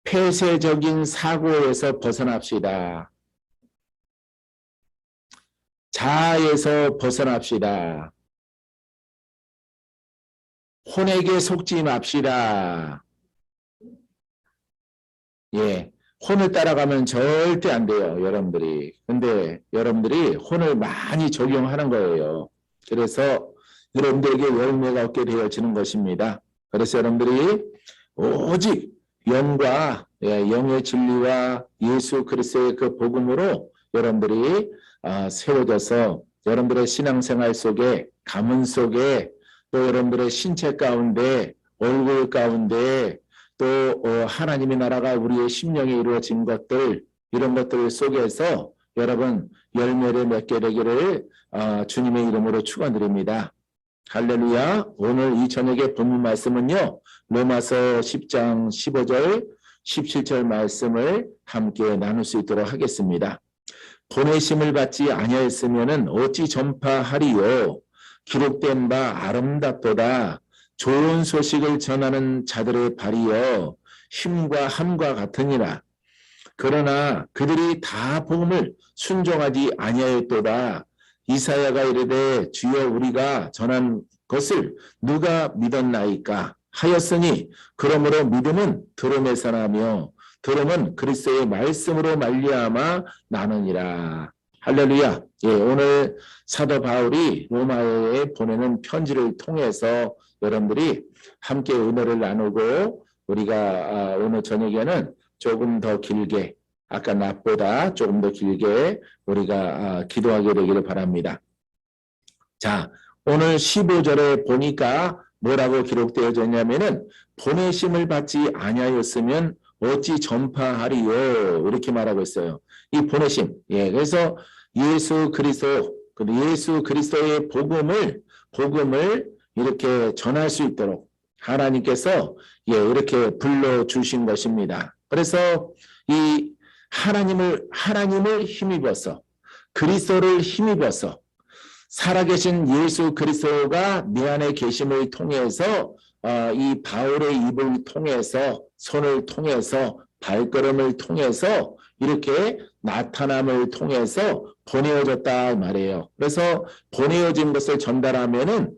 폐쇄적인 사고에서 벗어납시다. 자아에서 벗어납시다. 혼에게 속지 맙시다. 예, 혼을 따라가면 절대 안 돼요, 여러분들이. 근데 여러분들이 혼을 많이 적용하는 거예요. 그래서 여러분들에게 열매가 얻게 되어지는 것입니다. 그래서 여러분들이 오직 영과 영의 진리와 예수 그리스도의 그 복음으로 여러분들이 세워져서 여러분들의 신앙생활 속에, 가문 속에, 또 여러분들의 신체 가운데, 얼굴 가운데, 또 하나님의 나라가 우리의 심령에 이루어진 것들, 이런 것들 속에서 여러분 열매를 맺게 되기를 주님의 이름으로 축원드립니다. 할렐루야. 오늘 이 저녁의 본문 말씀은요, 로마서 10장 15절 17절 말씀을 함께 나눌 수 있도록 하겠습니다. 보내심을 받지 아니하였으면 어찌 전파하리요. 기록된 바 아름답도다. 좋은 소식을 전하는 자들의 발이여 힘과 함과 같으니라. 그러나 그들이 다 복음을 순종하지 아니하였도다. 이사야가 이르되 주여 우리가 전한 것을 누가 믿었나이까 하였으니 그러므로 믿음은 들음에서 나며 들음은 그리스도의 말씀으로 말미암아 나느니라. 할렐루야. 예, 오늘 사도 바울이 로마에 보내는 편지를 통해서 여러분들이 함께 은혜를 나누고 우리가 오늘 저녁에는 조금 더 길게, 아까 낮보다 조금 더 길게 우리가 기도하게 되기를 바랍니다. 자, 오늘 15절에 보니까 뭐라고 기록되어져 있냐면은 보내심을 받지 아니하였으면 어찌 전파하리요, 이렇게 말하고 있어요. 이 보내심, 예, 그래서 예수 그리스도의 복음을 이렇게 전할 수 있도록 하나님께서 이렇게 불러주신 것입니다. 그래서 이 하나님을 힘입어서, 그리스도를 힘입어서, 살아계신 예수 그리스도가 내 안에 계심을 통해서 이 바울의 입을 통해서, 손을 통해서, 발걸음을 통해서 이렇게 나타남을 통해서 보내어졌다 말이에요. 그래서 보내어진 것을 전달하면은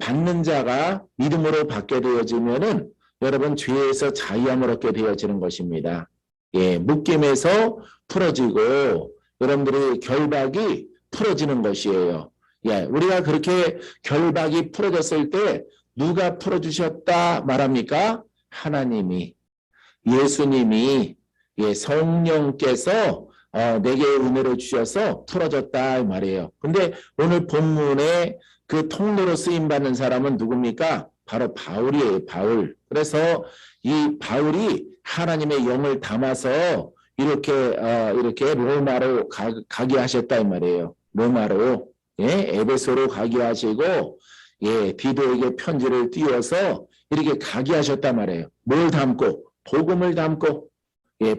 받는 자가 믿음으로 받게 되어지면은 여러분 죄에서 자유함을 얻게 되어지는 것입니다. 예, 묶임에서 풀어지고 여러분들의 결박이 풀어지는 것이에요. 예, 우리가 그렇게 결박이 풀어졌을 때 누가 풀어주셨다 말합니까? 하나님이, 예수님이, 성령께서 내게 은혜를 주셔서 풀어졌다 말이에요. 근데 오늘 본문에 그 통로로 쓰임받는 사람은 누굽니까? 바로 바울이에요, 바울. 그래서 이 바울이 하나님의 영을 담아서 이렇게 로마로 가게 하셨다 이 말이에요. 로마로, 에베소로 가게 하시고, 디도에게 편지를 띄워서 이렇게 가게 하셨단 말이에요. 뭘 담고? 복음을 담고,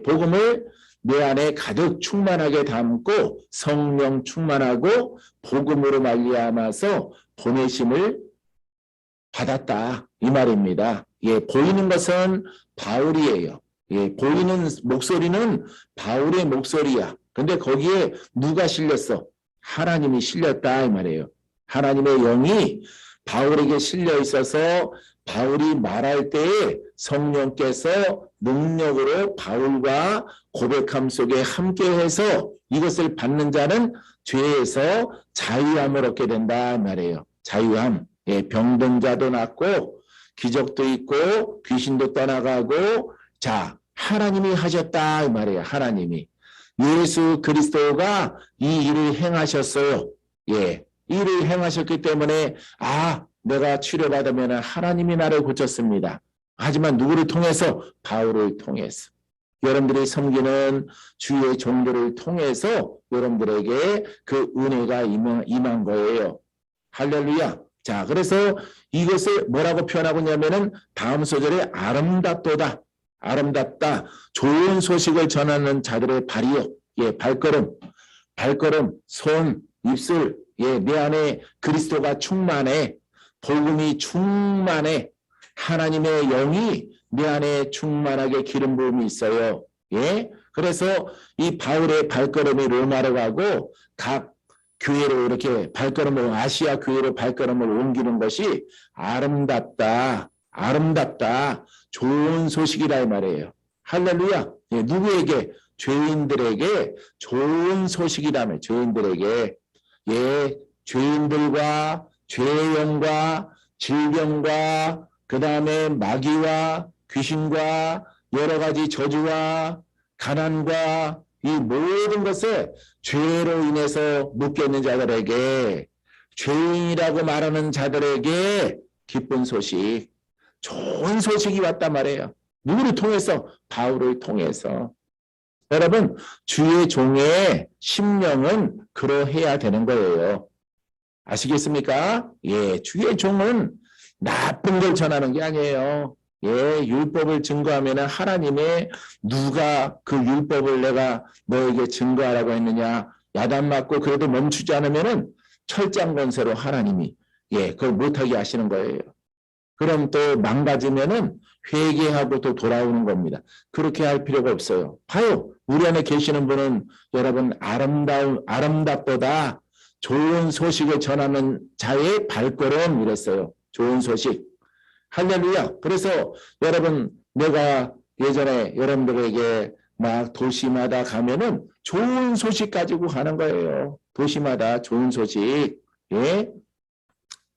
복음을 내 안에 가득 충만하게 담고 성령 충만하고 복음으로 말미암아서 보내심을 받았다 이 말입니다. 보이는 것은 바울이에요. 보이는 목소리는 바울의 목소리야. 근데 거기에 누가 실렸어? 하나님이 실렸다 이 말이에요. 하나님의 영이 바울에게 실려 있어서 바울이 말할 때에 성령께서 능력으로 바울과 고백함 속에 함께해서 이것을 받는 자는 죄에서 자유함을 얻게 된다 말이에요. 자유함. 병든 자도 낫고 기적도 있고 귀신도 떠나가고, 자, 하나님이 하셨다 이 말이에요. 하나님이. 예수 그리스도가 이 일을 행하셨어요. 일을 행하셨기 때문에 내가 치료받으면 하나님이 나를 고쳤습니다. 하지만 누구를 통해서? 바울을 통해서. 여러분들이 섬기는 주의 종들을 통해서 여러분들에게 그 은혜가 임한 거예요. 할렐루야. 자, 그래서 이것을 뭐라고 표현하고 있냐면은 다음 소절에 아름답도다. 아름답다. 좋은 소식을 전하는 자들의 발이요. 발걸음, 손, 입술. 내 안에 그리스도가 충만해. 복음이 충만해. 하나님의 영이 내 안에 충만하게 기름 부음이 있어요. 예? 그래서 이 바울의 발걸음이 로마로 가고 각 교회로 이렇게 발걸음을 아시아 교회로 발걸음을 옮기는 것이 아름답다. 아름답다. 좋은 소식이라 이 말이에요. 할렐루야. 예, 누구에게? 죄인들에게 좋은 소식이라며. 죄인들에게. 예, 죄인들과 죄의 영과 질병과 그 다음에 마귀와 귀신과 여러 가지 저주와 가난과 이 모든 것에 죄로 인해서 묶여있는 자들에게, 죄인이라고 말하는 자들에게 기쁜 소식, 좋은 소식이 왔단 말이에요. 누구를 통해서? 바울을 통해서. 여러분, 주의 종의 심령은 그러해야 되는 거예요. 아시겠습니까? 예, 주의 종은 나쁜 걸 전하는 게 아니에요. 예, 율법을 증거하면 하나님의 누가 그 율법을 내가 너에게 증거하라고 했느냐. 야단 맞고 그래도 멈추지 않으면은 철장 권세로 하나님이 예, 그걸 못하게 하시는 거예요. 그럼 또 망가지면은 회개하고 또 돌아오는 겁니다. 그렇게 할 필요가 없어요. 봐요. 우리 안에 계시는 분은 여러분 아름답보다 좋은 소식을 전하는 자의 발걸음 이랬어요. 좋은 소식. 할렐루야. 그래서 여러분 내가 예전에 여러분들에게 막 도시마다 가면은 좋은 소식 가지고 가는 거예요. 도시마다 좋은 소식. 예?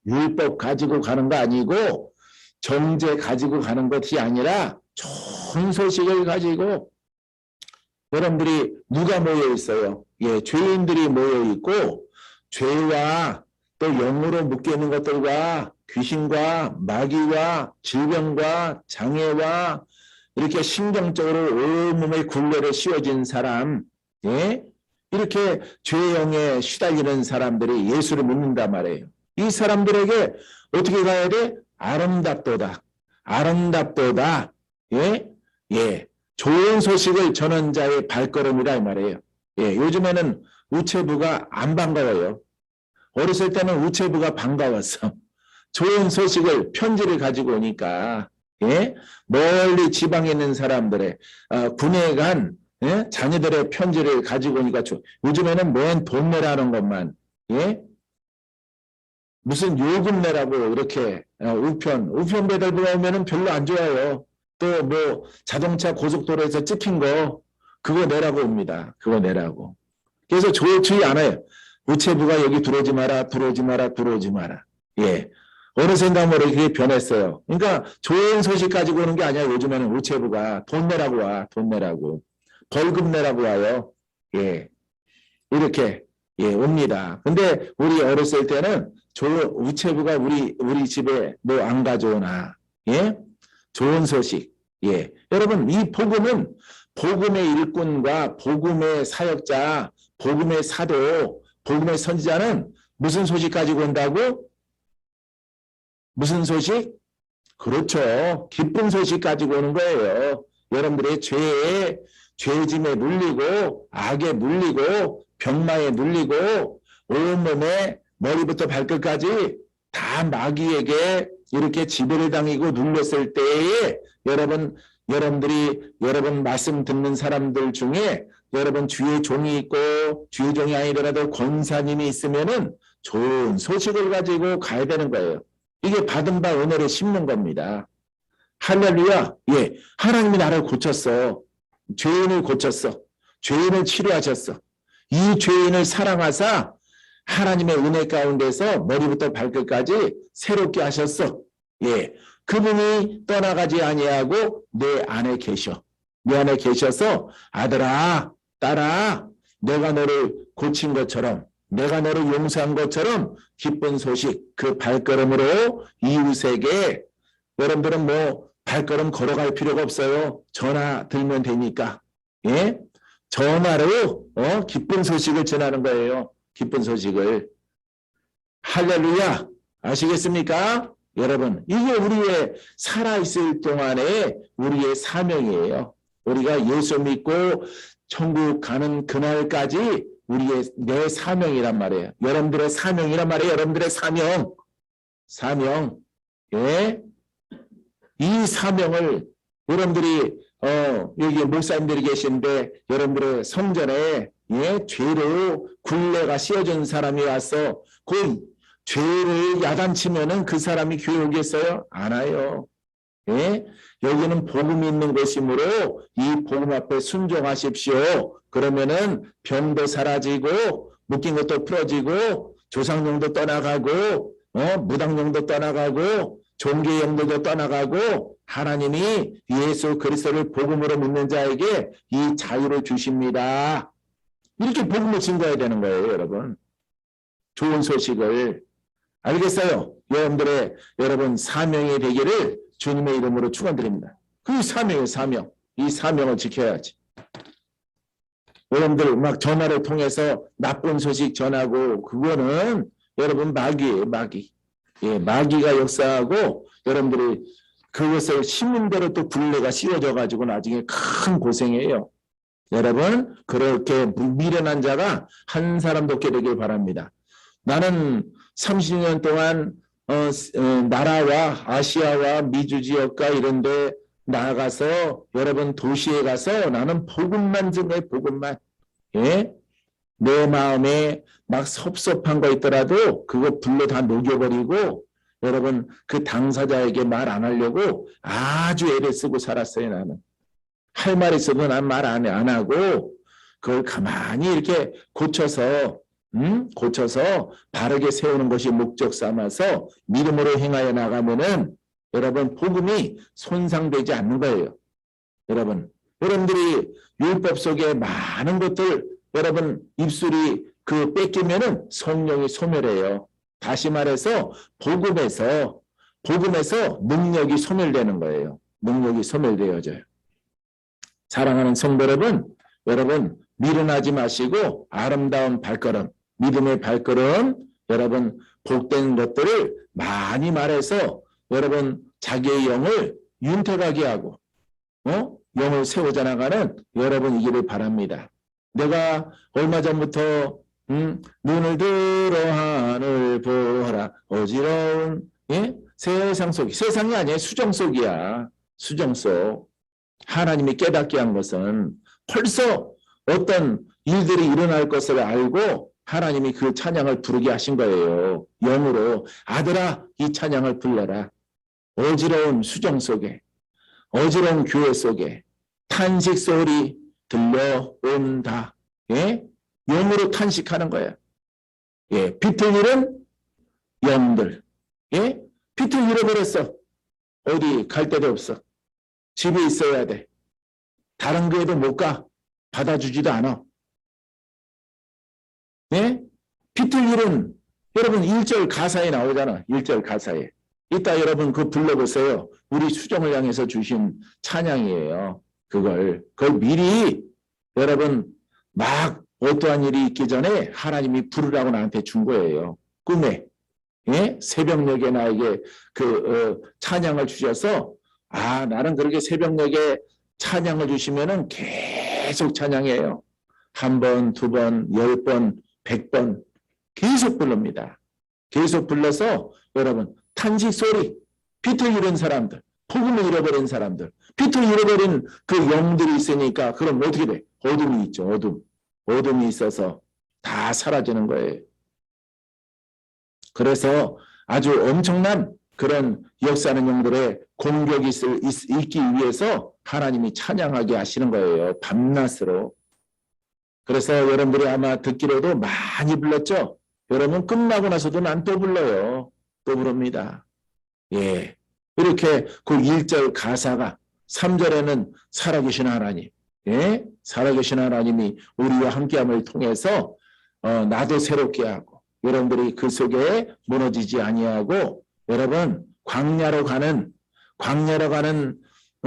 율법 가지고 가는 거 아니고 정죄 가지고 가는 것이 아니라 좋은 소식을 가지고 여러분들이 누가 모여 있어요? 예, 죄인들이 모여 있고 죄와 또 영으로 묶여 있는 것들과 귀신과 마귀와 질병과 장애와 이렇게 신경적으로 온몸에 굴레를 씌워진 사람, 예? 이렇게 죄의 영에 시달리는 사람들이 예수를 믿는단 말이에요. 이 사람들에게 어떻게 가야 돼? 아름답도다. 아름답도다. 예? 예. 좋은 소식을 전한 자의 발걸음이라 이 말이에요. 예. 요즘에는 우체부가 안 반가워요. 어렸을 때는 우체부가 반가웠어. 좋은 소식을, 편지를 가지고 오니까, 예? 멀리 지방에 있는 사람들의, 군에 간, 예? 자녀들의 편지를 가지고 오니까, 요즘에는 맨 돈 내라는 것만, 예? 무슨 요금 내라고 이렇게, 우편 배달부가 오면은 별로 안 좋아요. 또 뭐, 자동차 고속도로에서 찍힌 거, 그거 내라고 옵니다. 그거 내라고. 그래서 주의 안 해요. 우체부가 여기 들어오지 마라, 들어오지 마라, 들어오지 마라. 예. 어느 생각으로 그게 변했어요. 그러니까 좋은 소식 가지고 오는 게 아니야. 요즘에는 우체부가 돈 내라고 와. 돈 내라고. 벌금 내라고 와요. 예. 이렇게 예, 옵니다. 근데 우리 어렸을 때는 우체부가 우리 집에 뭐 안 가져오나. 예? 좋은 소식. 예. 여러분, 이 복음은 복음의 일꾼과 복음의 사역자, 복음의 사도, 복음의 선지자는 무슨 소식 가지고 온다고? 무슨 소식? 그렇죠. 기쁜 소식 가지고 오는 거예요. 여러분들의 죄짐에 눌리고 악에 눌리고 병마에 눌리고 온몸에 머리부터 발끝까지 다 마귀에게 이렇게 지배를 당하고 눌렸을 때에 여러분들이 여러분 말씀 듣는 사람들 중에 여러분 주의 종이 있고 주의 종이 아니더라도 권사님이 있으면은 좋은 소식을 가지고 가야 되는 거예요. 이게 받은 바 은혜를 심는 겁니다. 할렐루야. 예. 하나님이 나를 고쳤어. 죄인을 고쳤어. 죄인을 치료하셨어. 이 죄인을 사랑하사 하나님의 은혜 가운데서 머리부터 발끝까지 새롭게 하셨어. 예. 그분이 떠나가지 아니하고 내 안에 계셔. 내 안에 계셔서 아들아, 딸아, 내가 너를 고친 것처럼 내가 너를 용서한 것처럼 기쁜 소식, 그 발걸음으로 이웃에게 여러분들은 뭐 발걸음 걸어갈 필요가 없어요. 전화 들면 되니까. 예? 전화로 기쁜 소식을 전하는 거예요. 기쁜 소식을. 할렐루야. 아시겠습니까? 여러분, 이게 우리의 살아있을 동안에 우리의 사명이에요. 우리가 예수 믿고 천국 가는 그날까지 내 사명이란 말이에요. 여러분들의 사명이란 말이에요. 여러분들의 사명. 예? 이 사명을 여러분들이 여기 목사님들이 계신데 여러분들의 성전에 죄로 굴레가 씌워진 사람이 와서 그 죄를 야단치면은 그 사람이 교회 오겠어요? 안 와요. 여기는 복음이 있는 곳이므로 이 복음 앞에 순종하십시오. 그러면은 병도 사라지고 묶인 것도 풀어지고 조상령도 떠나가고 무당령도 떠나가고 종교의 영들도 떠나가고 하나님이 예수 그리스도를 복음으로 믿는 자에게 이 자유를 주십니다. 이렇게 복음을 증거해야 되는 거예요, 여러분. 좋은 소식을. 알겠어요? 여러분 사명이 되기를 주님의 이름으로 축원드립니다. 그 사명이에요, 사명. 이 사명을 지켜야지. 여러분들 막 전화를 통해서 나쁜 소식 전하고 그거는 여러분 마귀예요, 마귀. 마귀가 역사하고 여러분들이 그것을 심은 대로 또 굴레가 씌워져 가지고 나중에 큰 고생이에요. 여러분 그렇게 미련한 자가 한 사람도 없게 되길 바랍니다. 나는 30년 동안 나라와 아시아와 미주 지역과 이런 데 나가서 여러분 도시에 가서 나는 복음만 증거해, 복음만. 내 마음에 막 섭섭한 거 있더라도 그거 불로 다 녹여버리고 여러분 그 당사자에게 말 안 하려고 아주 애를 쓰고 살았어요. 나는 할 말 있어도 난 말 안 하고 그걸 가만히 이렇게 고쳐서 바르게 세우는 것이 목적 삼아서 믿음으로 행하여 나가면은 여러분 복음이 손상되지 않는 거예요. 여러분들이 율법 속에 많은 것들 여러분 입술이 그 뺏기면은 성령이 소멸해요. 다시 말해서 복음에서 능력이 소멸되는 거예요. 능력이 소멸되어져요. 사랑하는 성도 여러분 미련하지 마시고 아름다운 발걸음, 믿음의 발걸음, 여러분 복된 것들을 많이 말해서 여러분 자기의 영을 윤택하게 하고 영을 세워져 나가는 여러분이기를 바랍니다. 내가 얼마 전부터 눈을 들어 하늘 보라 어지러운 세상 속, 세상이 아니에요. 수정 속이야. 수정 속. 하나님이 깨닫게 한 것은 벌써 어떤 일들이 일어날 것을 알고 하나님이 그 찬양을 부르게 하신 거예요. 영으로 아들아 이 찬양을 불러라. 어지러운 수정 속에 어지러운 교회 속에 탄식 소리 들려온다. 영으로 탄식하는 거야. 비틀리는 영들. 비틀 잃어버렸어. 어디 갈 데도 없어. 집에 있어야 돼. 다른 교회도 못 가. 받아주지도 않아. 비틀리는 여러분 1절 가사에 나오잖아. 1절 가사에. 이따 여러분 그거 불러보세요. 우리 수정을 향해서 주신 찬양이에요. 그걸 미리 여러분 막 어떠한 일이 있기 전에 하나님이 부르라고 나한테 준 거예요. 꿈에. 새벽녘에 나에게 찬양을 주셔서 나는 그렇게 새벽녘에 찬양을 주시면은 계속 찬양해요. 1번, 2번, 10번, 100번 계속 부릅니다. 계속 불러서 여러분 탄식 소리, 비틀 잃은 사람들, 복음을 잃어버린 사람들, 비틀 잃어버린 그 영들이 있으니까 그럼 어떻게 돼? 어둠이 있죠. 어둠이 있어서 다 사라지는 거예요. 그래서 아주 엄청난 그런 역사하는 영들의 공격이 있기 위해서 하나님이 찬양하게 하시는 거예요. 밤낮으로. 그래서 여러분들이 아마 듣기로도 많이 불렀죠. 여러분 끝나고 나서도 난 또 불러요. 또 부릅니다. 이렇게 그 1절 가사가 3절에는 살아계신 하나님. 살아계신 하나님이 우리와 함께함을 통해서 나도 새롭게 하고 여러분들이 그 속에 무너지지 아니하고 여러분 광야로 가는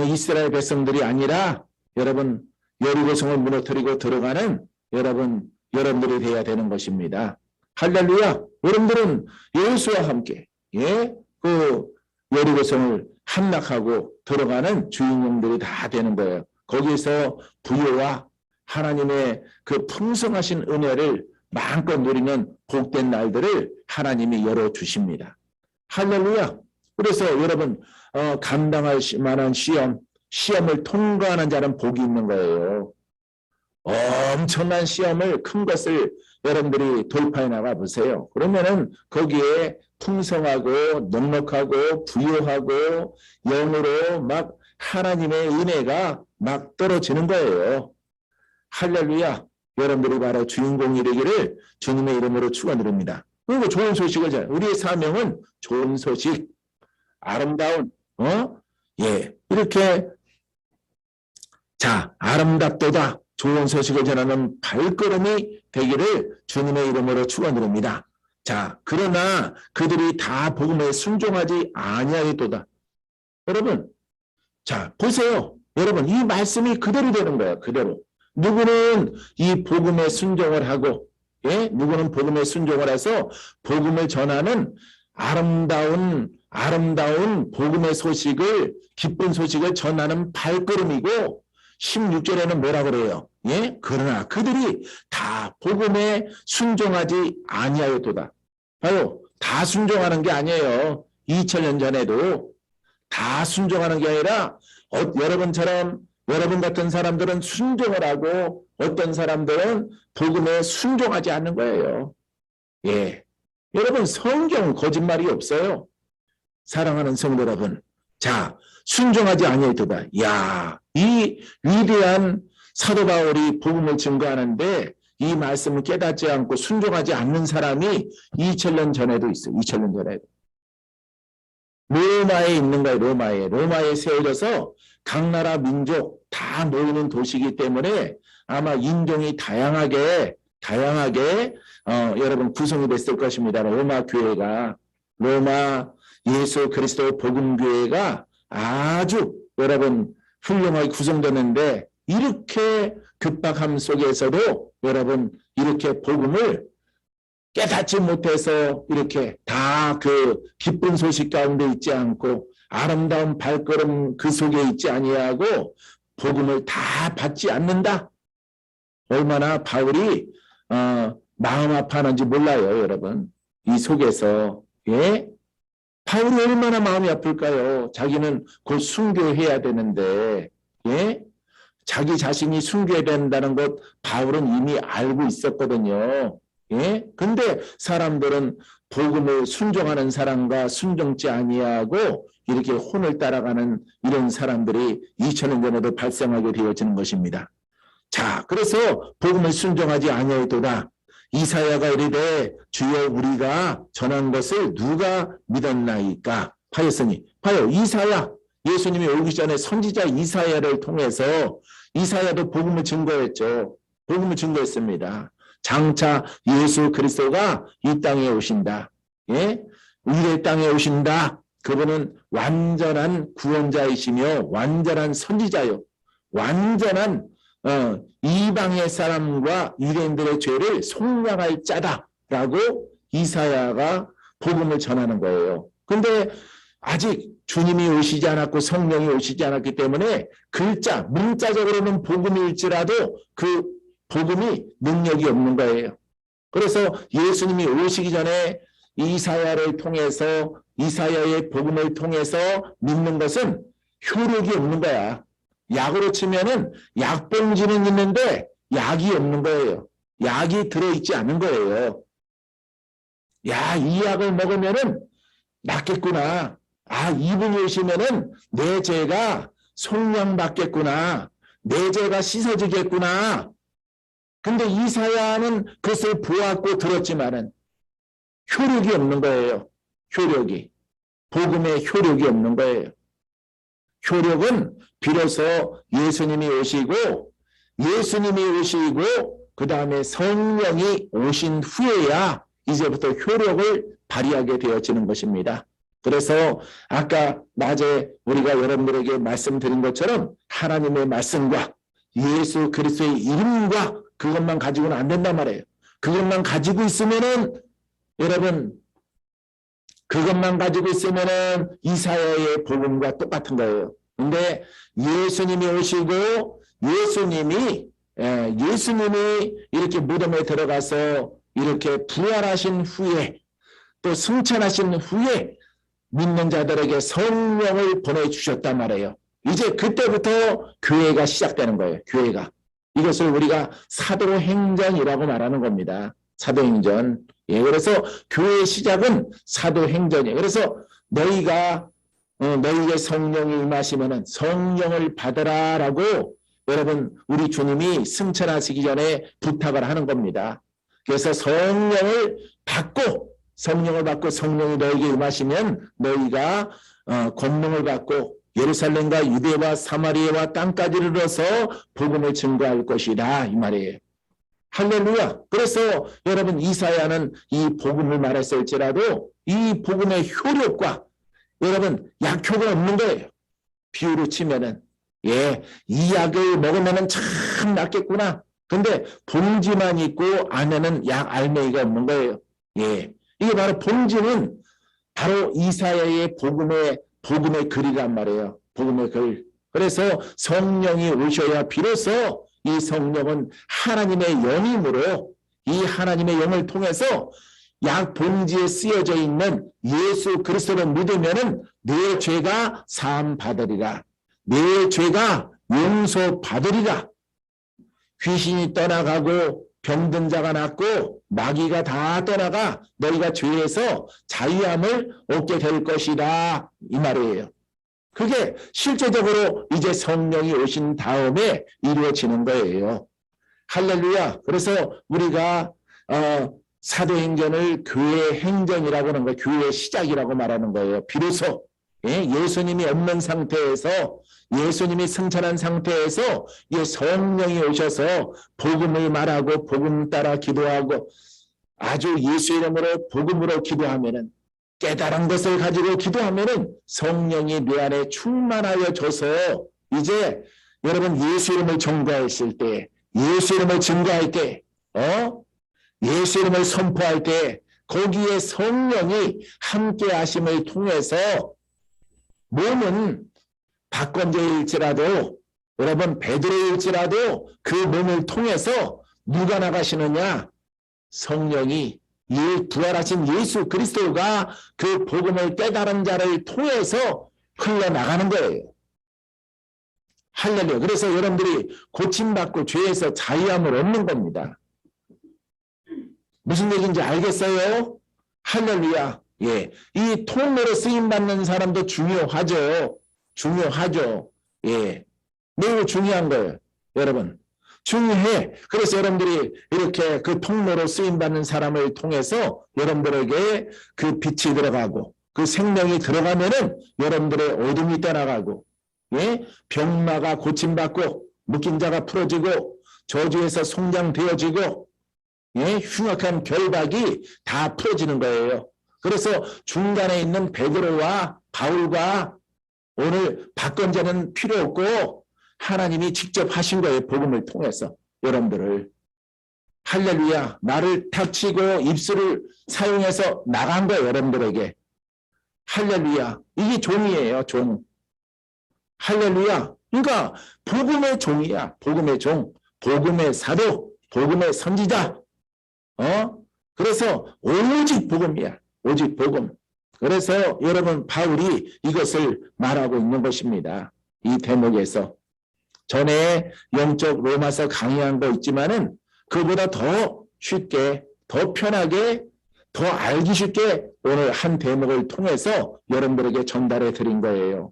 이스라엘 백성들이 아니라 여러분 여리고성을 무너뜨리고 들어가는 여러분들이 되어야 되는 것입니다. 할렐루야. 여러분들은 여호수아와 함께 그 여리고성을 함락하고 들어가는 주인공들이 다 되는 거예요. 거기서 부여와 하나님의 그 풍성하신 은혜를 마음껏 누리는 복된 날들을 하나님이 열어주십니다. 할렐루야. 그래서 여러분 감당할 만한 시험을 통과하는 자는 복이 있는 거예요. 엄청난 시험을, 큰 것을 여러분들이 돌파해 나가 보세요. 그러면은 거기에 풍성하고 넉넉하고 부유하고 영으로 막 하나님의 은혜가 막 떨어지는 거예요. 할렐루야. 여러분들이 바로 주인공이 되기를 주님의 이름으로 축원드립니다. 그리고 좋은 소식을 전해. 우리의 사명은 좋은 소식, 아름다운, 이렇게, 자, 아름답도다. 좋은 소식을 전하는 발걸음이 되기를 주님의 이름으로 축원드립니다. 자, 그러나 그들이 다 복음에 순종하지 아니하였도다. 여러분, 자, 보세요. 여러분, 이 말씀이 그대로 되는 거예요. 그대로. 누구는 이 복음에 순종을 하고, 누구는 복음에 순종을 해서 복음을 전하는 아름다운 복음의 소식을, 기쁜 소식을 전하는 발걸음이고, 16절에는 뭐라 그래요? 그러나 그들이 다 복음에 순종하지 아니하였도다. 봐요. 다 순종하는 게 아니에요. 2000년 전에도 다 순종하는 게 아니라 여러분처럼, 여러분 같은 사람들은 순종을 하고 어떤 사람들은 복음에 순종하지 않는 거예요. 여러분, 성경 거짓말이 없어요. 사랑하는 성도 여러분. 자, 순종하지 아니하였도다. 야, 이 위대한 사도 바울이 복음을 증거하는데 이 말씀을 깨닫지 않고 순종하지 않는 사람이 2000년 전에도 있어요. 2000년 전에도. 로마에 있는 거예요. 로마에 세워져서 각 나라 민족 다 모이는 도시이기 때문에 아마 인종이 다양하게 여러분 구성이 됐을 것입니다. 로마 교회가, 로마 예수 그리스도 복음 교회가 아주 여러분 훌륭하게 구성되는데 이렇게 급박함 속에서도 여러분 이렇게 복음을 깨닫지 못해서 이렇게 다 그 기쁜 소식 가운데 있지 않고 아름다운 발걸음 그 속에 있지 아니하고 복음을 다 받지 않는다. 얼마나 바울이 마음 아파하는지 몰라요, 여러분. 이 속에서 바울이 얼마나 마음이 아플까요? 자기는 곧 순교해야 되는데 자기 자신이 순교해야 된다는 것 바울은 이미 알고 있었거든요. 근데 사람들은 복음을 순종하는 사람과 순종치 아니하고 이렇게 혼을 따라가는 이런 사람들이 2000년 전에도 발생하게 되어지는 것입니다. 자, 그래서 복음을 순종하지 아니하였도다. 이사야가 이르되 주여 우리가 전한 것을 누가 믿었나이까 하였으니, 봐요, 이사야, 예수님이 오기 전에 선지자 이사야를 통해서 이사야도 복음을 증거했죠. 복음을 증거했습니다. 장차 예수 그리스도가 이 땅에 오신다. 우리의 땅에 오신다. 그분은 완전한 구원자이시며 완전한 선지자요. 완전한 이방의 사람과 유대인들의 죄를 속량할 자다라고 이사야가 복음을 전하는 거예요. 근데 아직 주님이 오시지 않았고 성령이 오시지 않았기 때문에 글자, 문자적으로는 복음일지라도 그 복음이 능력이 없는 거예요. 그래서 예수님이 오시기 전에 이사야를 통해서, 이사야의 복음을 통해서 믿는 것은 효력이 없는 거야. 약으로 치면은 약봉지는 있는데 약이 없는 거예요. 약이 들어있지 않은 거예요. 야, 이 약을 먹으면은 낫겠구나. 아, 이분이 오시면은 내 죄가 속량받겠구나. 내 죄가 씻어지겠구나. 근데 이사야는 그것을 보았고 들었지만은 효력이 없는 거예요. 효력이. 복음의 효력이 없는 거예요. 효력은 비로소 예수님이 오시고 그 다음에 성령이 오신 후에야 이제부터 효력을 발휘하게 되어지는 것입니다. 그래서 아까 낮에 우리가 여러분들에게 말씀드린 것처럼 하나님의 말씀과 예수 그리스도의 이름과 그것만 가지고는 안 된단 말이에요. 그것만 가지고 있으면은 여러분, 그것만 가지고 있으면은 이사야의 복음과 똑같은 거예요. 근데 예수님이 오시고 예수님이 이렇게 무덤에 들어가서 이렇게 부활하신 후에 또 승천하신 후에 믿는 자들에게 성령을 보내주셨단 말이에요. 이제 그때부터 교회가 시작되는 거예요. 교회가. 이것을 우리가 사도행전이라고 말하는 겁니다. 사도행전. 예, 그래서 교회의 시작은 사도행전이에요. 그래서 너희가 너희의 성령이 임하시면은 성령을 받으라라고 여러분 우리 주님이 승천하시기 전에 부탁을 하는 겁니다. 그래서 성령을 받고 성령이 너희에게 임하시면 너희가 권능을 받고 예루살렘과 유대와 사마리아와 땅까지 이르러서 복음을 증거할 것이다 이 말이에요. 할렐루야. 그래서 여러분 이사야는 이 복음을 말했을지라도 이 복음의 효력과 여러분 약효가 없는 거예요. 비유로 치면은 이 약을 먹으면은 참 낫겠구나. 근데 봉지만 있고 안에는 약 알맹이가 없는 거예요. 이게 바로 봉지는 바로 이사야의 복음의 글이란 말이에요. 복음의 글. 그래서 성령이 오셔야 비로소 이 성령은 하나님의 영이므로 이 하나님의 영을 통해서 약 봉지에 쓰여져 있는 예수 그리스도를 믿으면은 내 죄가 사함 받으리라. 내 죄가 용서 받으리라. 귀신이 떠나가고 병든 자가 낫고 마귀가 다 떠나가 너희가 죄에서 자유함을 얻게 될 것이다 이 말이에요. 그게 실제적으로 이제 성령이 오신 다음에 이루어지는 거예요. 할렐루야. 그래서 우리가 사도행전을 교회의 행전이라고 하는 거예요. 교회의 시작이라고 말하는 거예요. 비로소 예수님이 없는 상태에서 예수님이 승천한 상태에서 성령이 오셔서 복음을 말하고 복음 따라 기도하고 아주 예수 이름으로 복음으로 기도하면은 깨달은 것을 가지고 기도하면은 성령이 내 안에 충만하여 져서 이제 여러분 예수 이름을 전가했을 때 예수 이름을 증거할 때 예수 이름을 선포할 때 거기에 성령이 함께 하심을 통해서 몸은 박건재일지라도 여러분 베드로일지라도 그 몸을 통해서 누가 나가시느냐? 성령이 부활하신 예수 그리스도가 그 복음을 깨달은 자를 통해서 흘러나가는 거예요. 할렐루야. 그래서 여러분들이 고침받고 죄에서 자유함을 얻는 겁니다. 무슨 얘기인지 알겠어요? 할렐루야. 이 통로로 쓰임받는 사람도 중요하죠. 매우 중요한 거예요. 여러분. 중요해. 그래서 여러분들이 이렇게 그 통로로 쓰임받는 사람을 통해서 여러분들에게 그 빛이 들어가고 그 생명이 들어가면은 여러분들의 어둠이 떠나가고 병마가 고침받고 묶인 자가 풀어지고 저주에서 송장되어지고 흉악한 결박이 다 풀어지는 거예요. 그래서 중간에 있는 베드로와 바울과 오늘 박건재는 필요 없고 하나님이 직접 하신 거예요. 복음을 통해서 여러분들을. 할렐루야. 말을 탁치고 입술을 사용해서 나간 거예요. 여러분들에게. 할렐루야. 이게 종이에요. 종. 할렐루야. 그러니까 복음의 종이야. 복음의 종. 복음의 사도. 복음의 선지자. 그래서 오직 복음이야. 오직 복음. 그래서 여러분 바울이 이것을 말하고 있는 것입니다. 이 대목에서. 전에 영적 로마서 강의한 거 있지만은 그보다 더 쉽게, 더 편하게, 더 알기 쉽게 오늘 한 대목을 통해서 여러분들에게 전달해 드린 거예요.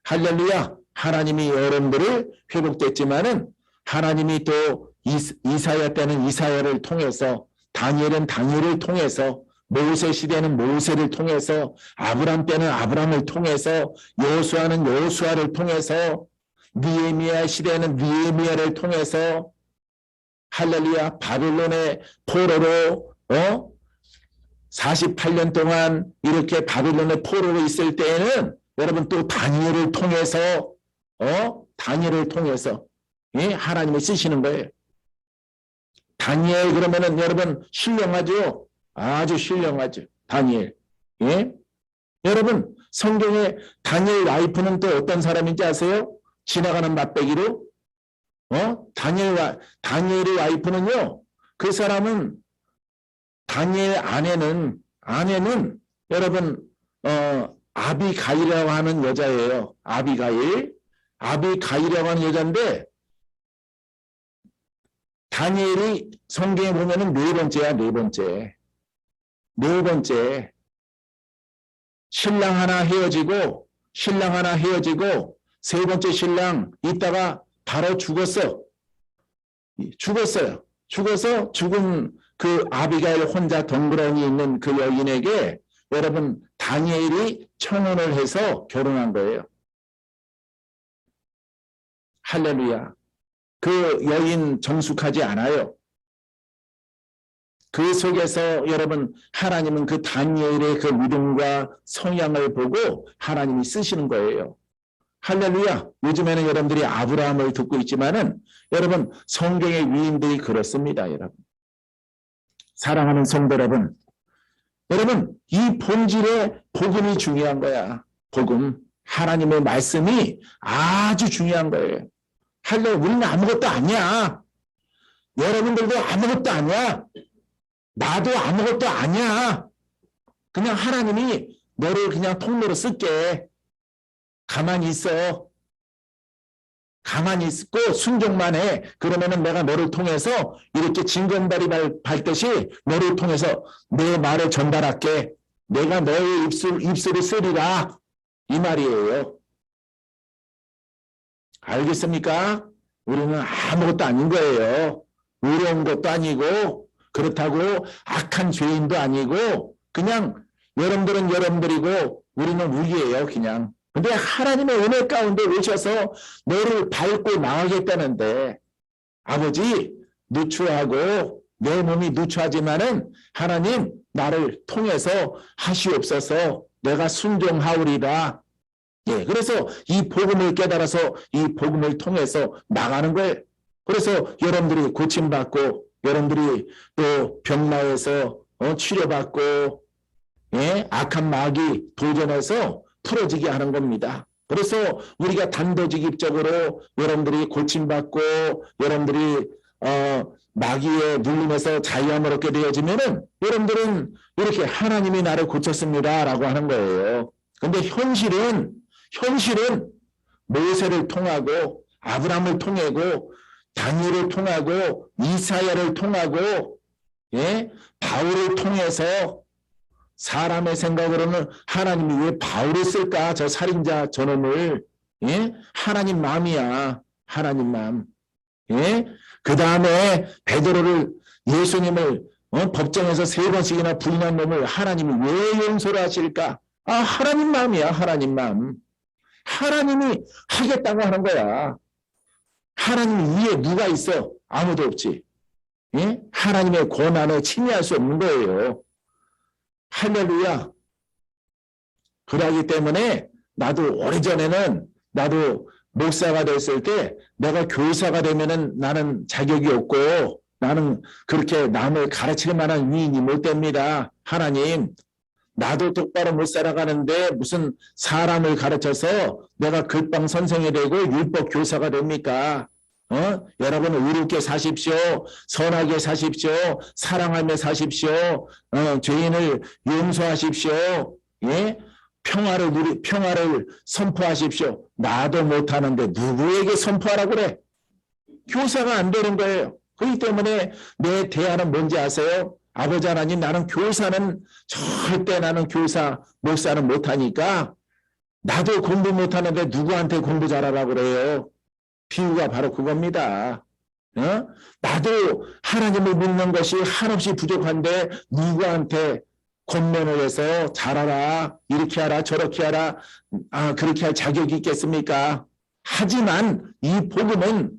할렐루야. 하나님이 여러분들을 회복됐지만은 하나님이 또 이사야 때는 이사야를 통해서 다니엘은 다니엘을 통해서 모세 시대는 모세를 통해서 아브람 때는 아브람을 통해서 여호수아는 여호수아를 통해서 느헤미야 시대는 느헤미야를 통해서 할렐루야 바빌론의 포로로 48년 동안 이렇게 바빌론의 포로로 있을 때에는 여러분 또 다니엘을 통해서 다니엘을 통해서 하나님을 쓰시는 거예요. 다니엘 그러면은 여러분 신령하죠? 아주 신령하죠. 다니엘. 여러분 성경에 다니엘 와이프는 또 어떤 사람인지 아세요? 지나가는 맛배기로 다니엘의 와이프는요. 그 사람은 다니엘 아내는 여러분 아비가일이라고 하는 여자예요. 아비가일. 아비가일이라고 하는 여자인데 다니엘이 성경에 보면은 네 번째야, 네 번째. 네 번째. 신랑 하나 헤어지고 세 번째 신랑 있다가 바로 죽었어요. 죽어서 죽은 그 아비가일 혼자 덩그러니 있는 그 여인에게 여러분 다니엘이 청혼을 해서 결혼한 거예요. 할렐루야. 그 여인 정숙하지 않아요. 그 속에서 여러분 하나님은 그 다니엘의 그 믿음과 성향을 보고 하나님이 쓰시는 거예요. 할렐루야. 요즘에는 여러분들이 아브라함을 듣고 있지만은 여러분 성경의 위인들이 그렇습니다. 여러분. 사랑하는 성도 여러분. 여러분 이 본질의 복음이 중요한 거야. 복음. 하나님의 말씀이 아주 중요한 거예요. 할렐루야. 우리는 아무것도 아니야. 여러분들도 아무것도 아니야. 나도 아무것도 아니야. 그냥 하나님이 너를 그냥 통로로 쓸게. 가만히 있어. 가만히 있고 순종만 해. 그러면은 내가 너를 통해서 이렇게 징검다리 밟듯이 너를 통해서 내 말을 전달할게. 내가 너의 입술을 쓰리라. 이 말이에요. 알겠습니까? 우리는 아무것도 아닌 거예요. 어려운 것도 아니고 그렇다고 악한 죄인도 아니고 그냥 여러분들은 여러분들이고 우리는 우리예요. 그냥. 근데 하나님의 은혜 가운데 오셔서 너를 밟고 나가겠다는데 아버지 누추하고 내 몸이 누추하지만은 하나님 나를 통해서 하시옵소서. 내가 순종하오리라. 예, 그래서 이 복음을 깨달아서 이 복음을 통해서 나가는 거예요. 그래서 여러분들이 고침받고 여러분들이 또 병나에서 치료받고 예, 악한 마귀 도전해서 풀어지게 하는 겁니다. 그래서 우리가 단도직입적으로 여러분들이 고침받고 여러분들이 마귀의 눌림에서 자유함을 얻게 되어지면은 여러분들은 이렇게 하나님이 나를 고쳤습니다라고 하는 거예요. 근데 현실은 모세를 통하고 아브라함을 통하고 다니엘을 통하고 이사야를 통하고 예? 바울을 통해서 사람의 생각으로는 하나님이 왜 바울을 쓸까? 저 살인자 저놈을 예? 하나님 마음이야. 하나님 마음. 예? 그 다음에 베드로를 예수님을 법정에서 3번씩이나 부인한 놈을 하나님이 왜 용서를 하실까? 아 하나님 마음이야. 하나님 마음. 하나님이 하겠다고 하는 거야. 하나님 위에 누가 있어? 아무도 없지. 예? 하나님의 권한을 침해할 수 없는 거예요. 할렐루야. 그러기 때문에 나도 오래전에는 나도 목사가 됐을 때 내가 교사가 되면은 나는 자격이 없고 나는 그렇게 남을 가르칠 만한 위인이 못 됩니다. 하나님 나도 똑바로 못 살아가는데 무슨 사람을 가르쳐서 내가 글방 선생이 되고 율법 교사가 됩니까? 여러분 의롭게 사십시오. 선하게 사십시오. 사랑하며 사십시오. 죄인을 용서하십시오. 예? 평화를 선포하십시오. 나도 못하는데 누구에게 선포하라고 그래? 교사가 안 되는 거예요. 그렇기 때문에 내 대안은 뭔지 아세요? 아버지 하나님 나는 교사는 절대 나는 교사 목사는 못하니까 나도 공부 못하는데 누구한테 공부 잘하라고 그래요? 비유가 바로 그겁니다. 나도 하나님을 믿는 것이 한없이 부족한데 누구한테 권면을 해서 잘하라 이렇게 하라 저렇게 하라 그렇게 할 자격이 있겠습니까? 하지만 이 복음은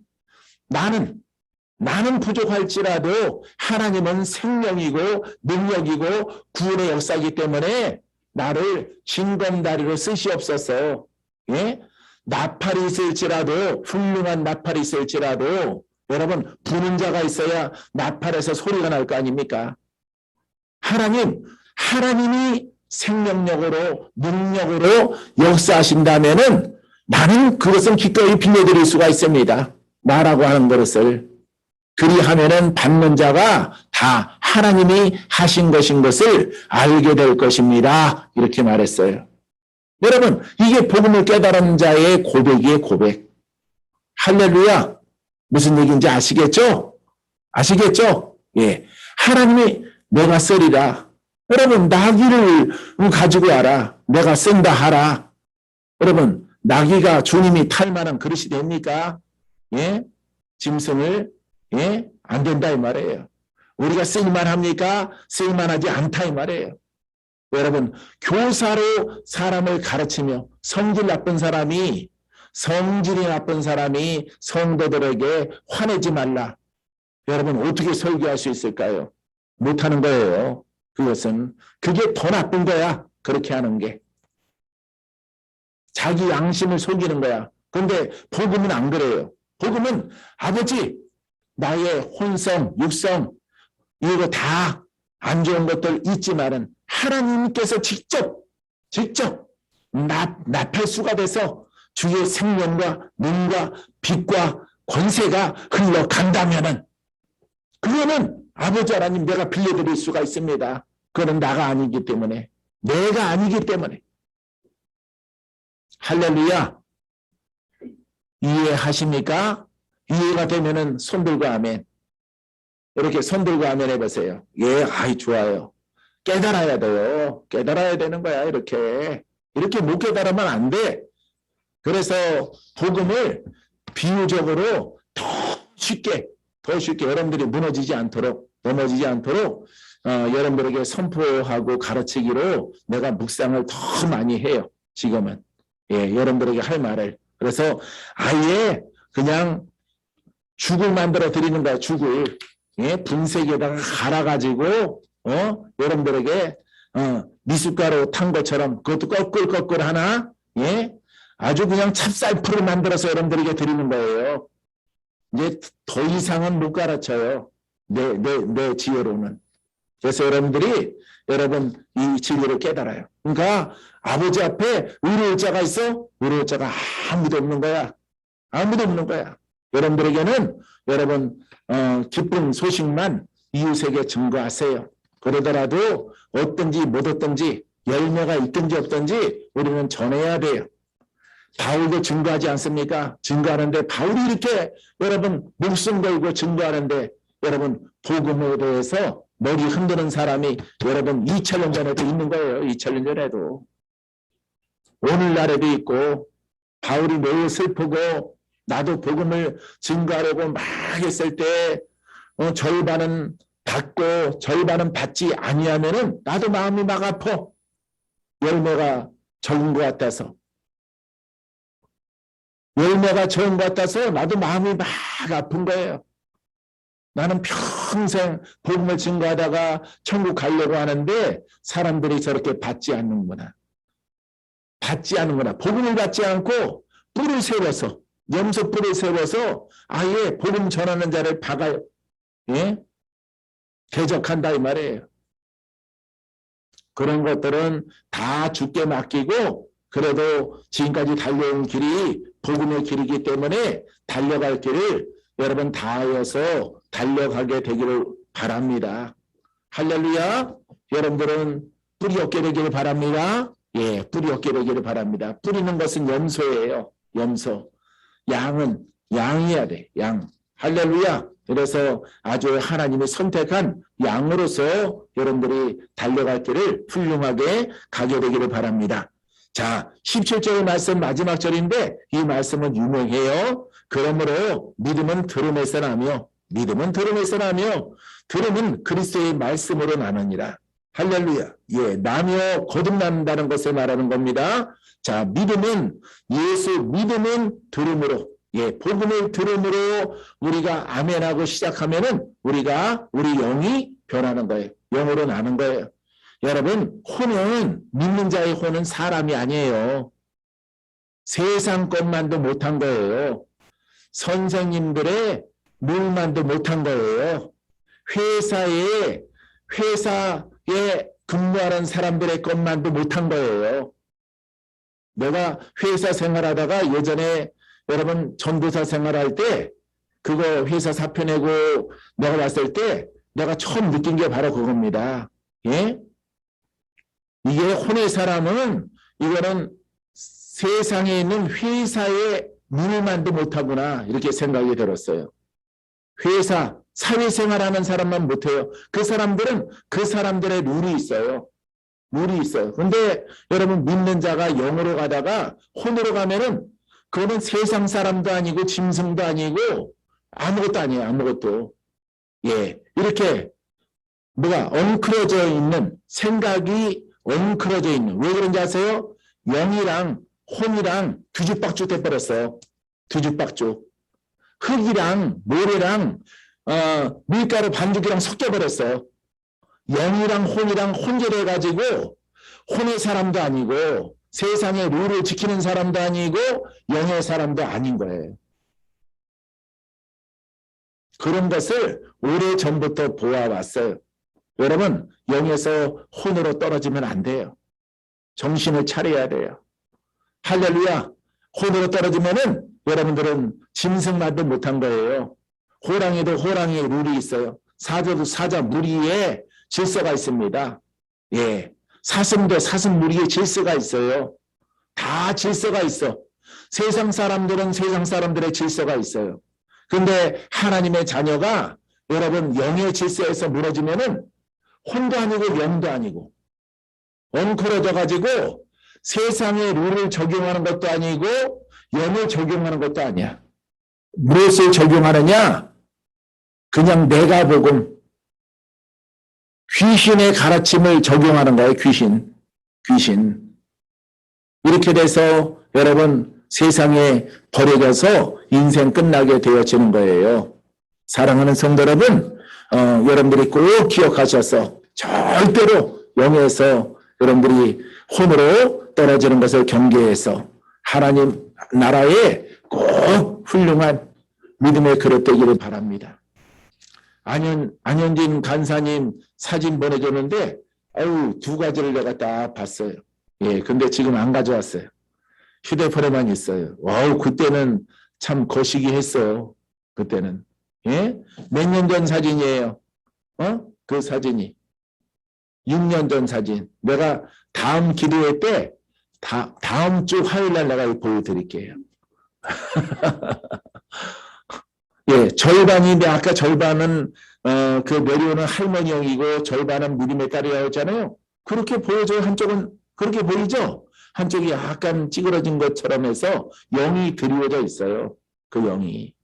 나는 부족할지라도 하나님은 생명이고 능력이고 구원의 역사이기 때문에 나를 징검다리로 쓰시옵소서. 예? 나팔이 있을지라도 훌륭한 나팔이 있을지라도 여러분 부는 자가 있어야 나팔에서 소리가 날 거 아닙니까? 하나님이 생명력으로 능력으로 역사하신다면은 나는 그것은 기꺼이 빌려드릴 수가 있습니다. 나라고 하는 것을 그리하면은 받는 자가 다 하나님이 하신 것인 것을 알게 될 것입니다. 이렇게 말했어요. 여러분 이게 복음을 깨달은 자의 고백이에요. 고백. 할렐루야. 무슨 얘기인지 아시겠죠? 아시겠죠? 예. 하나님이 내가 쓰리라. 여러분, 나귀를 가지고 와라. 내가 쓴다 하라. 여러분, 나귀가 주님이 탈 만한 그릇이 됩니까? 예? 짐승을, 예? 안 된다, 이 말이에요. 우리가 쓸만합니까? 쓸만하지 않다, 이 말이에요. 여러분, 교사로 사람을 가르치며 성질 나쁜 사람이, 성질이 나쁜 사람이 성도들에게 화내지 말라. 여러분, 어떻게 설교할 수 있을까요? 못하는 거예요. 그게 더 나쁜 거야. 그렇게 하는 게. 자기 양심을 속이는 거야. 그런데 복음은 안 그래요. 복음은 아버지, 나의 혼성, 육성, 이거 다 안 좋은 것들 있지만은 하나님께서 직접 나팔수가 돼서 주의 생명과 능과 빛과 권세가 흘러간다면은 그거는 아버지 하나님 내가 빌려드릴 수가 있습니다. 그거는 나가 아니기 때문에, 내가 아니기 때문에. 할렐루야. 이해하십니까? 이해가 되면은 손 들고 아멘. 이렇게 손 들고 아멘 해보세요. 예, 아이 좋아요. 깨달아야 돼요. 깨달아야 되는 거야. 이렇게 못 깨달으면 안 돼. 그래서 복음을 비유적으로 더 쉽게 여러분들이 넘어지지 않도록 여러분들에게 선포하고 가르치기로 내가 묵상을 더 많이 해요. 지금은. 예, 여러분들에게 할 말을. 그래서 아예 그냥 죽을 만들어 드리는 거야. 죽을. 예, 분쇄기에다가 갈아가지고 여러분들에게 미숫가루 탄 것처럼 그것도 꺼끌꺼끌 하나. 예, 아주 그냥 찹쌀풀을 만들어서 여러분들에게 드리는 거예요. 이제 더 이상은 못 가르쳐요. 내 지혜로는. 그래서 여러분 이 진리를 깨달아요. 그러니까 아버지 앞에 의로울 자가 있어? 의로울 자가 아무도 없는 거야. 아무도 없는 거야. 여러분들에게는 여러분 기쁜 소식만 이웃에게 증거하세요. 그러더라도 어떤지 못 어떤지 열매가 있든지 없든지 우리는 전해야 돼요. 바울도 증거하지 않습니까? 증거하는데 바울이 이렇게 여러분 목숨 걸고 증거하는데 여러분 복음에 대해서 머리 흔드는 사람이 여러분 2000년 전에도 있는 거예요. 2000년 전에도. 오늘날에도 있고 바울이 매우 슬프고 나도 복음을 증거하려고 막 했을 때 절반은 받고 절반은 받지 아니하면은 나도 마음이 막 아파. 열매가 적은 것 같아서. 열매가 적은 것 같아서 나도 마음이 막 아픈 거예요. 나는 평생 복음을 증거하다가 천국 가려고 하는데 사람들이 저렇게 받지 않는구나. 복음을 받지 않고 뿔을 세워서 염소 뿔을 세워서 아예 복음 전하는 자를 박아요. 예? 대적한다 이 말이에요. 그런 것들은 다 주께 맡기고 그래도 지금까지 달려온 길이 복음의 길이기 때문에 달려갈 길을 여러분 다하여서 달려가게 되기를 바랍니다. 할렐루야. 여러분들은 뿌리 없게 되기를 바랍니다. 예, 뿌리 없게 되기를 바랍니다. 뿌리는 것은 염소예요. 염소. 양은 양이어야 돼. 양. 할렐루야. 그래서 아주 하나님이 선택한 양으로서 여러분들이 달려갈 길을 훌륭하게 가게 되기를 바랍니다. 자, 17절의 말씀 마지막 절인데 이 말씀은 유명해요. 그러므로 믿음은 들음에서 나며 들음은 그리스도의 말씀으로 나느니라. 할렐루야. 예, 나며 거듭난다는 것을 말하는 겁니다. 자, 믿음은 들음으로, 예, 복음을 들음으로 우리가 아멘하고 시작하면은 우리 영이 변하는 거예요. 영으로 나는 거예요. 여러분, 믿는 자의 혼은 사람이 아니에요. 세상 것만도 못한 거예요. 선생님들의 물만도 못한 거예요. 회사에 근무하는 사람들의 것만도 못한 거예요. 내가 회사 생활하다가 예전에 여러분 전도사 생활할 때 그거 회사 사표 내고 내가 왔을 때 내가 처음 느낀 게 바로 그겁니다. 예? 이게 혼의 사람은 이거는 세상에 있는 회사의 일만도 못하구나 이렇게 생각이 들었어요. 회사, 사회생활하는 사람만 못해요. 그 사람들은 그 사람들의 룰이 있어요. 룰이 있어요. 근데 여러분 믿는 자가 영으로 가다가 혼으로 가면은 그거는 세상 사람도 아니고 짐승도 아니고 아무것도 아니에요. 아무것도. 예, 이렇게 뭐가 엉클어져 있는 생각이 엉클어져 있는 왜 그런지 아세요? 영이랑 혼이랑 뒤죽박죽 돼버렸어요. 뒤죽박죽. 흙이랑 모래랑 밀가루 반죽이랑 섞여버렸어요. 영이랑 혼이랑 혼절해가지고 혼의 사람도 아니고 세상의 룰을 지키는 사람도 아니고 영의 사람도 아닌 거예요. 그런 것을 오래전부터 보아왔어요. 여러분 영에서 혼으로 떨어지면 안 돼요. 정신을 차려야 돼요. 할렐루야. 혼으로 떨어지면은 여러분들은 짐승만도 못한 거예요. 호랑이도 호랑이의 룰이 있어요. 사자도 사자 무리에 질서가 있습니다. 예, 사슴도 사슴 무리에 질서가 있어요. 다 질서가 있어. 세상 사람들은 세상 사람들의 질서가 있어요. 근데 하나님의 자녀가 여러분 영의 질서에서 무너지면은 혼도 아니고 영도 아니고 엉클어져 가지고 세상의 룰을 적용하는 것도 아니고 영을 적용하는 것도 아니야. 무엇을 적용하느냐? 그냥 내가 복음, 귀신의 가르침을 적용하는 거예요. 귀신. 이렇게 돼서 여러분 세상에 버려져서 인생 끝나게 되어지는 거예요. 사랑하는 성도 여러분, 여러분들이 꼭 기억하셔서 절대로 영에서 여러분들이 혼으로 떨어지는 것을 경계해서 하나님 나라에 꼭 훌륭한 믿음의 그릇 되기를 바랍니다. 안현진 간사님 사진 보내줬는데 아유 두 가지를 내가 딱 봤어요. 예, 근데 지금 안 가져왔어요. 휴대폰에만 있어요. 와우, 그때는 참 거시기 했어요. 그때는. 예? 몇 년 전 사진이에요. 그 사진이. 6년 전 사진. 내가 다음 기도회 때 다음 주 화요일 날 내가 보여드릴게요. 예, 절반인데 아까 절반은 그 내려오는 할머니 형이고 절반은 믿음의 딸이라고 했잖아요. 그렇게 보여줘요. 한쪽은 그렇게 보이죠? 한쪽이 약간 찌그러진 것처럼 해서 영이 드리워져 있어요. 그 영이.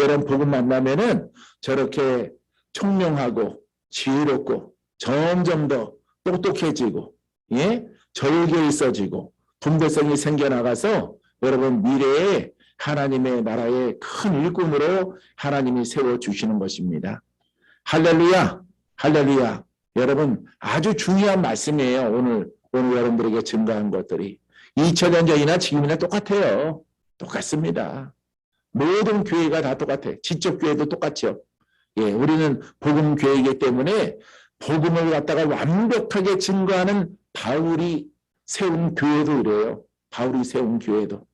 여러분 복음 만나면은 저렇게 총명하고 지혜롭고 점점 더 똑똑해지고 예? 절개 있어지고 분별성이 생겨나가서 여러분 미래에 하나님의 나라의 큰 일꾼으로 하나님이 세워주시는 것입니다. 할렐루야. 할렐루야. 여러분 아주 중요한 말씀이에요. 오늘 여러분들에게 증거한 것들이 2000년 전이나 지금이나 똑같아요. 똑같습니다. 모든 교회가 다 똑같아요. 지적 교회도 똑같죠. 예, 우리는 복음 교회이기 때문에 복음을 갖다가 완벽하게 증거하는 바울이 세운 교회도 이래요. 바울이 세운 교회도.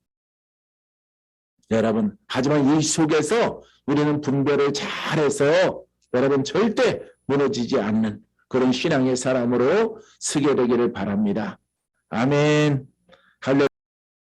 여러분, 하지만 이 속에서 우리는 분별을 잘해서 여러분 절대 무너지지 않는 그런 신앙의 사람으로 서게 되기를 바랍니다. 아멘.